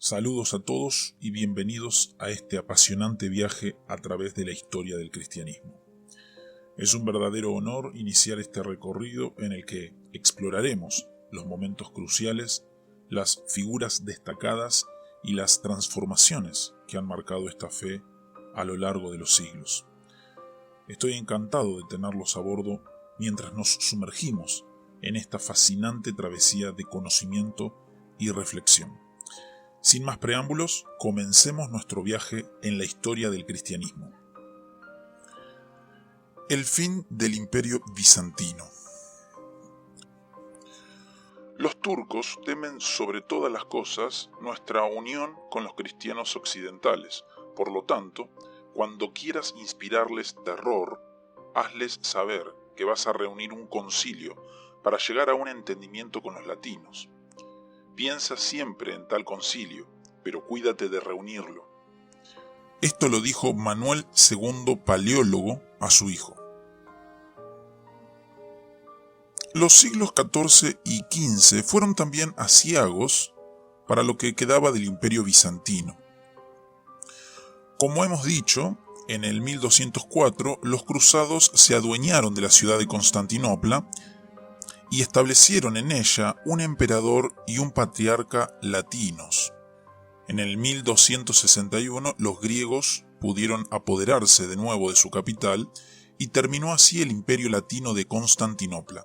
Saludos a todos y bienvenidos a este apasionante viaje a través de la historia del cristianismo. Es un verdadero honor iniciar este recorrido en el que exploraremos los momentos cruciales, las figuras destacadas y las transformaciones que han marcado esta fe a lo largo de los siglos. Estoy encantado de tenerlos a bordo mientras nos sumergimos en esta fascinante travesía de conocimiento y reflexión. Sin más preámbulos, comencemos nuestro viaje en la historia del cristianismo. El fin del Imperio Bizantino. Los turcos temen sobre todas las cosas nuestra unión con los cristianos occidentales. Por lo tanto, cuando quieras inspirarles terror, hazles saber que vas a reunir un concilio para llegar a un entendimiento con los latinos. Piensa siempre en tal concilio, pero cuídate de reunirlo. Esto lo dijo Manuel II Paleólogo a su hijo. Los siglos XIV y XV fueron también aciagos para lo que quedaba del Imperio Bizantino. Como hemos dicho, en el 1204 los cruzados se adueñaron de la ciudad de Constantinopla y establecieron en ella un emperador y un patriarca latinos. En el 1261 los griegos pudieron apoderarse de nuevo de su capital y terminó así el imperio latino de Constantinopla.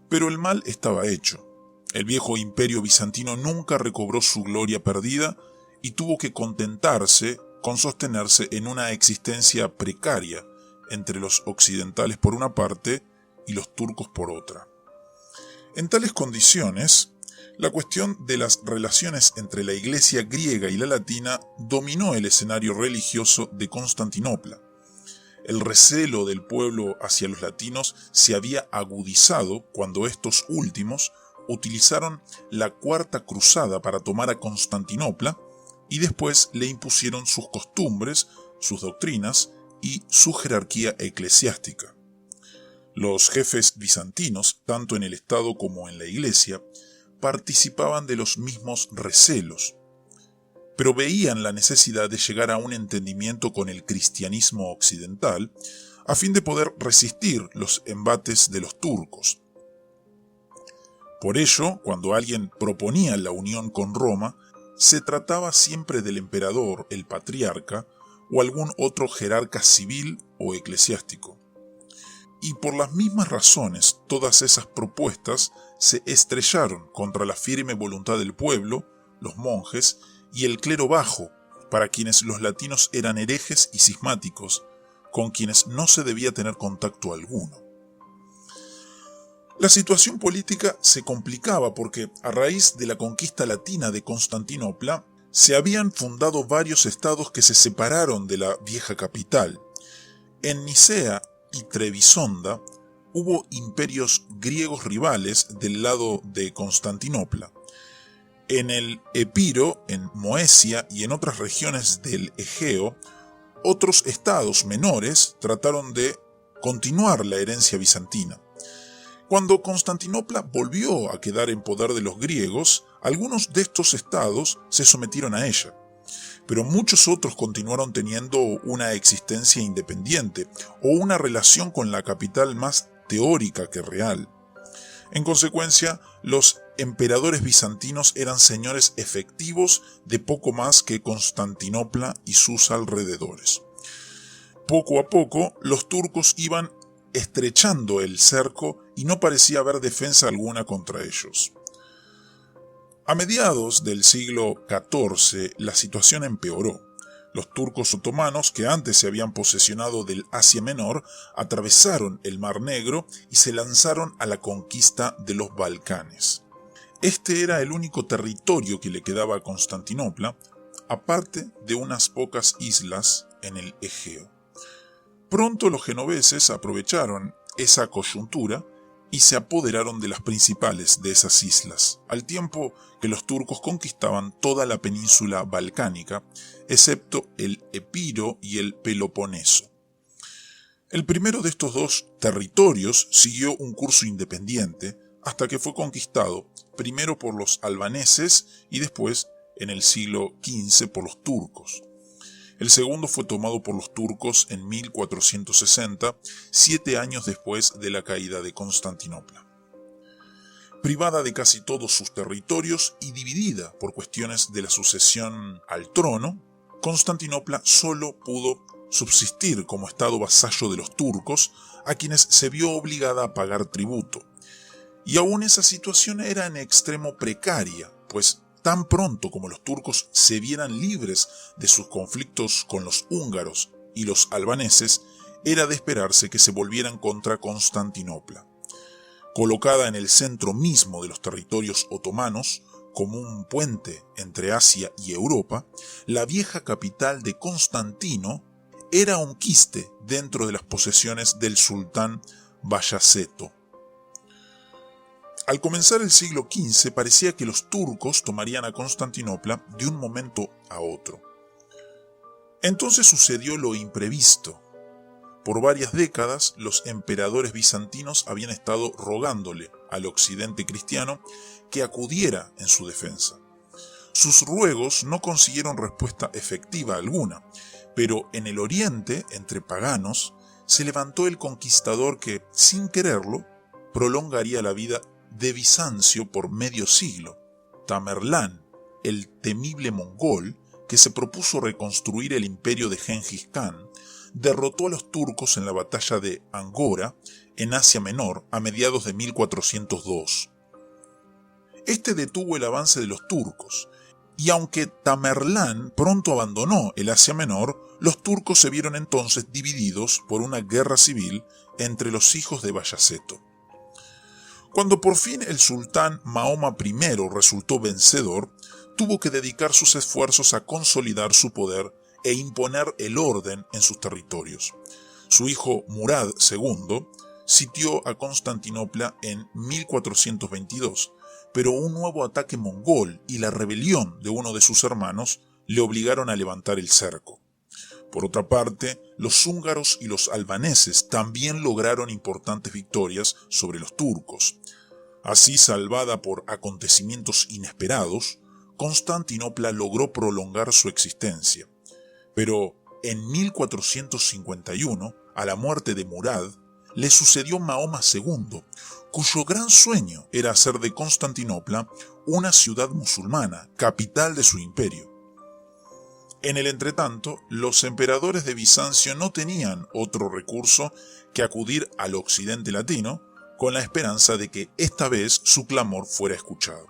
Pero el mal estaba hecho. El viejo imperio bizantino nunca recobró su gloria perdida y tuvo que contentarse con sostenerse en una existencia precaria entre los occidentales por una parte y los turcos por otra. En tales condiciones, la cuestión de las relaciones entre la iglesia griega y la latina dominó el escenario religioso de Constantinopla. El recelo del pueblo hacia los latinos se había agudizado cuando estos últimos utilizaron la Cuarta Cruzada para tomar a Constantinopla y después le impusieron sus costumbres, sus doctrinas y su jerarquía eclesiástica. Los jefes bizantinos, tanto en el Estado como en la Iglesia, participaban de los mismos recelos, pero veían la necesidad de llegar a un entendimiento con el cristianismo occidental a fin de poder resistir los embates de los turcos. Por ello, cuando alguien proponía la unión con Roma, se trataba siempre del emperador, el patriarca, o algún otro jerarca civil o eclesiástico. Y por las mismas razones, todas esas propuestas se estrellaron contra la firme voluntad del pueblo, los monjes y el clero bajo, para quienes los latinos eran herejes y cismáticos, con quienes no se debía tener contacto alguno. La situación política se complicaba porque, a raíz de la conquista latina de Constantinopla, se habían fundado varios estados que se separaron de la vieja capital. En Nicea y Trebisonda hubo imperios griegos rivales del lado de Constantinopla. En el Epiro, en Moesia y en otras regiones del Egeo, otros estados menores trataron de continuar la herencia bizantina. Cuando Constantinopla volvió a quedar en poder de los griegos, algunos de estos estados se sometieron a ella, pero muchos otros continuaron teniendo una existencia independiente o una relación con la capital más teórica que real. En consecuencia, los emperadores bizantinos eran señores efectivos de poco más que Constantinopla y sus alrededores. Poco a poco, los turcos iban estrechando el cerco y no parecía haber defensa alguna contra ellos. A mediados del siglo XIV, la situación empeoró. Los turcos otomanos, que antes se habían posesionado del Asia Menor, atravesaron el Mar Negro y se lanzaron a la conquista de los Balcanes. Este era el único territorio que le quedaba a Constantinopla, aparte de unas pocas islas en el Egeo. Pronto los genoveses aprovecharon esa coyuntura y se apoderaron de las principales de esas islas, al tiempo que los turcos conquistaban toda la península balcánica, excepto el Epiro y el Peloponeso. El primero de estos dos territorios siguió un curso independiente hasta que fue conquistado primero por los albaneses y después en el siglo XV por los turcos. El segundo fue tomado por los turcos en 1460, 7 años después de la caída de Constantinopla. Privada de casi todos sus territorios y dividida por cuestiones de la sucesión al trono, Constantinopla solo pudo subsistir como estado vasallo de los turcos, a quienes se vio obligada a pagar tributo. Y aún esa situación era en extremo precaria, pues tan pronto como los turcos se vieran libres de sus conflictos con los húngaros y los albaneses, era de esperarse que se volvieran contra Constantinopla. Colocada en el centro mismo de los territorios otomanos, como un puente entre Asia y Europa, la vieja capital de Constantino era un quiste dentro de las posesiones del sultán Bayaceto. Al comenzar el siglo XV parecía que los turcos tomarían a Constantinopla de un momento a otro. Entonces sucedió lo imprevisto. Por varias décadas, los emperadores bizantinos habían estado rogándole al occidente cristiano que acudiera en su defensa. Sus ruegos no consiguieron respuesta efectiva alguna, pero en el oriente, entre paganos, se levantó el conquistador que, sin quererlo, prolongaría la vida de Bizancio por medio siglo, Tamerlán, el temible mongol que se propuso reconstruir el imperio de Gengis Khan, derrotó a los turcos en la batalla de Angora, en Asia Menor, a mediados de 1402. Este detuvo el avance de los turcos, y aunque Tamerlán pronto abandonó el Asia Menor, los turcos se vieron entonces divididos por una guerra civil entre los hijos de Bayaceto. Cuando por fin el sultán Mahoma I resultó vencedor, tuvo que dedicar sus esfuerzos a consolidar su poder e imponer el orden en sus territorios. Su hijo Murad II sitió a Constantinopla en 1422, pero un nuevo ataque mongol y la rebelión de uno de sus hermanos le obligaron a levantar el cerco. Por otra parte, los húngaros y los albaneses también lograron importantes victorias sobre los turcos. Así, salvada por acontecimientos inesperados, Constantinopla logró prolongar su existencia. Pero en 1451, a la muerte de Murad, le sucedió Mahoma II, cuyo gran sueño era hacer de Constantinopla una ciudad musulmana, capital de su imperio. En el entretanto, los emperadores de Bizancio no tenían otro recurso que acudir al occidente latino, con la esperanza de que esta vez su clamor fuera escuchado.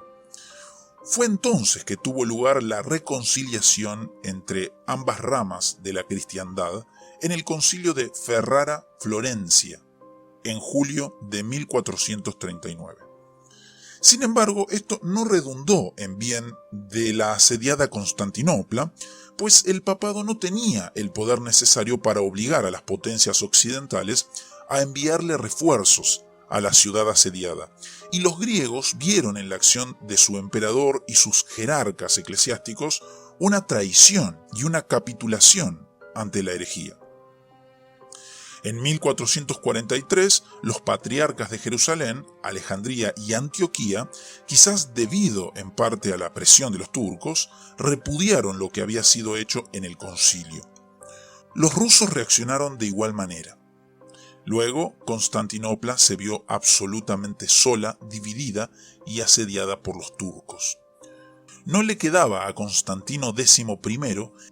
Fue entonces que tuvo lugar la reconciliación entre ambas ramas de la cristiandad en el concilio de Ferrara-Florencia, en julio de 1439. Sin embargo, esto no redundó en bien de la asediada Constantinopla, pues el papado no tenía el poder necesario para obligar a las potencias occidentales a enviarle refuerzos a la ciudad asediada, y los griegos vieron en la acción de su emperador y sus jerarcas eclesiásticos una traición y una capitulación ante la herejía. En 1443, los patriarcas de Jerusalén, Alejandría y Antioquía, quizás debido en parte a la presión de los turcos, repudiaron lo que había sido hecho en el concilio. Los rusos reaccionaron de igual manera. Luego, Constantinopla se vio absolutamente sola, dividida y asediada por los turcos. No le quedaba a Constantino XI,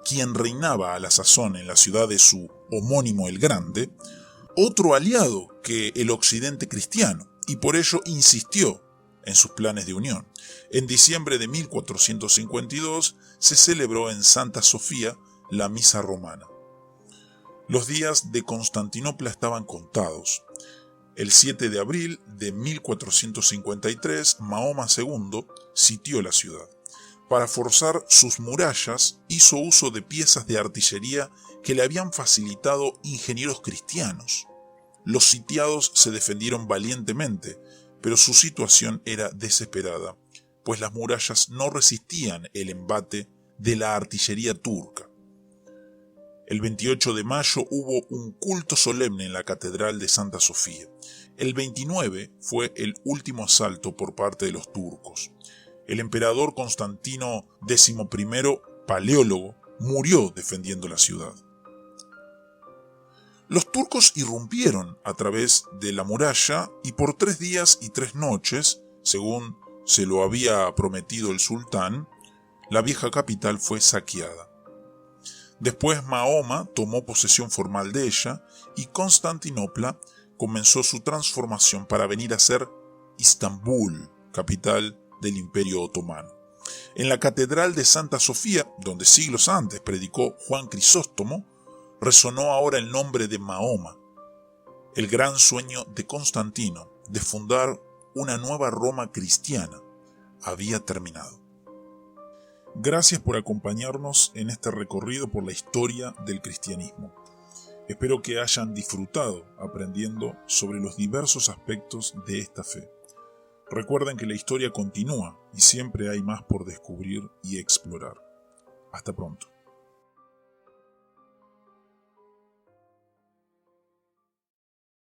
quien reinaba a la sazón en la ciudad de su homónimo el Grande, otro aliado que el occidente cristiano, y por ello insistió en sus planes de unión. En diciembre de 1452 se celebró en Santa Sofía la misa romana. Los días de Constantinopla estaban contados. El 7 de abril de 1453, Mahoma II sitió la ciudad. Para forzar sus murallas, hizo uso de piezas de artillería que le habían facilitado ingenieros cristianos. Los sitiados se defendieron valientemente, pero su situación era desesperada, pues las murallas no resistían el embate de la artillería turca. El 28 de mayo hubo un culto solemne en la Catedral de Santa Sofía. El 29 fue el último asalto por parte de los turcos. El emperador Constantino XI, paleólogo, murió defendiendo la ciudad. Los turcos irrumpieron a través de la muralla y por 3 días y 3 noches, según se lo había prometido el sultán, la vieja capital fue saqueada. Después Mahoma tomó posesión formal de ella y Constantinopla comenzó su transformación para venir a ser Istambul, capital del Imperio Otomano. En la Catedral de Santa Sofía, donde siglos antes predicó Juan Crisóstomo, resonó ahora el nombre de Mahoma. El gran sueño de Constantino de fundar una nueva Roma cristiana había terminado. Gracias por acompañarnos en este recorrido por la historia del cristianismo. Espero que hayan disfrutado aprendiendo sobre los diversos aspectos de esta fe. Recuerden que la historia continúa y siempre hay más por descubrir y explorar. Hasta pronto.